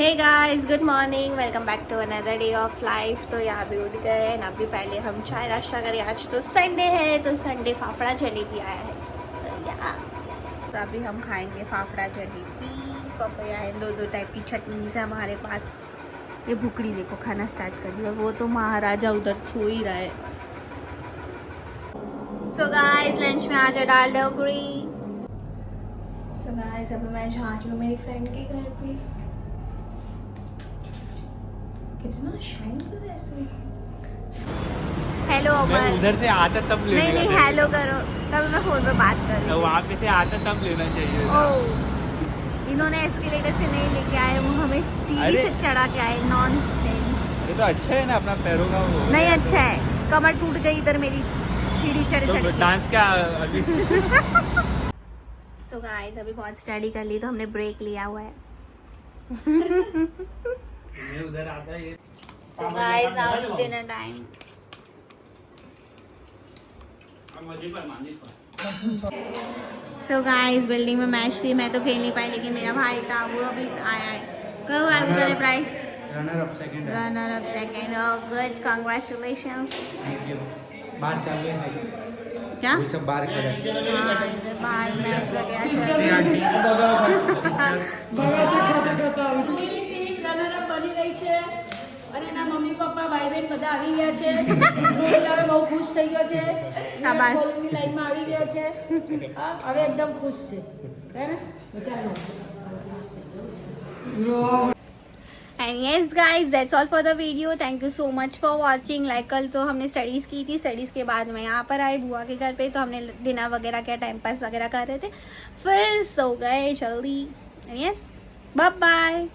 Hey guys, good morning, welcome back to another day of life. तो यहाँ भी उठ गए हैं। अभी पहले हम चाय नाश्ता करें। आज तो संडे है, तो संडे फाफड़ा जलेबी आया है। तो अभी हम खाएंगे फाफड़ा जलेबी। पपैया है, दो टाइप की चटनीज है हमारे पास। ये भुकड़ी देखो खाना स्टार्ट कर दिया। वो तो महाराजा उधर सो ही रहा है। सो गाइस, लंच में आज डाल डोगरी। सो गाइस, अभी मैं जा रही हूँ मेरी फ्रेंड के घर पे। कितना शाइन कर रहा है ऐसे। हेलो अमर। उधर से आता तब लेना नहीं हेलो करो, तब मैं फोन पे बात कर रही हूँ। वहाँ पे से आता तब लेना चाहिए। ओह, इन्होंने एस्केलेटर से नहीं लेके आए, वो हमें सीढ़ी से चढ़ा के आए। नॉनसेंस। ये तो अच्छा है ना, अपना पैरों का वो नहीं अच्छा है, कमर टूट गई इधर मेरी सीढ़ी चढ़ तो चढ़ के। डांस क्या अभी। सो गाइस, अभी बहुत स्टडी कर ली तो हमने ब्रेक लिया हुआ है। उधर आता है। So guys, now it's dinner time. So guys, building में मैच थी। मैं तो खेल नहीं पाई, लेकिन मेरा भाई था, वो अभी आया है। कब आया उधर price? Runner up second. Runner up second. Oh good, congratulations. Thank you. बाहर चल रहे हैं क्या? ये सब बाहर खड़े हैं। हाँ, इधर बाहर मैच वगैरह चल रहा है। રનર અપ બની રહી છે અને એના મમ્મી પપ્પા ભાઈ બહેન બધા આવી ગયા છે. રોહિલાવે બહુ ખુશ થઈ ગયો છે. શાબાશ. બોલિંગની લાઈનમાં આવી ગયો છે. હા, હવે એકદમ ખુશ છે. હે ને? ચાલો. And yes guys, that's all for the video. Thank you so much for watching. Like कल तो हमने स्टडीज़ की थी, स्टडीज़ के बाद में यहाँ पर आई बुआ के घर पे, तो हमने डिनर वगैरह क्या टाइम पास वगैरह कर रहे थे, फिर सो गए जल्दी। Yes, bye bye.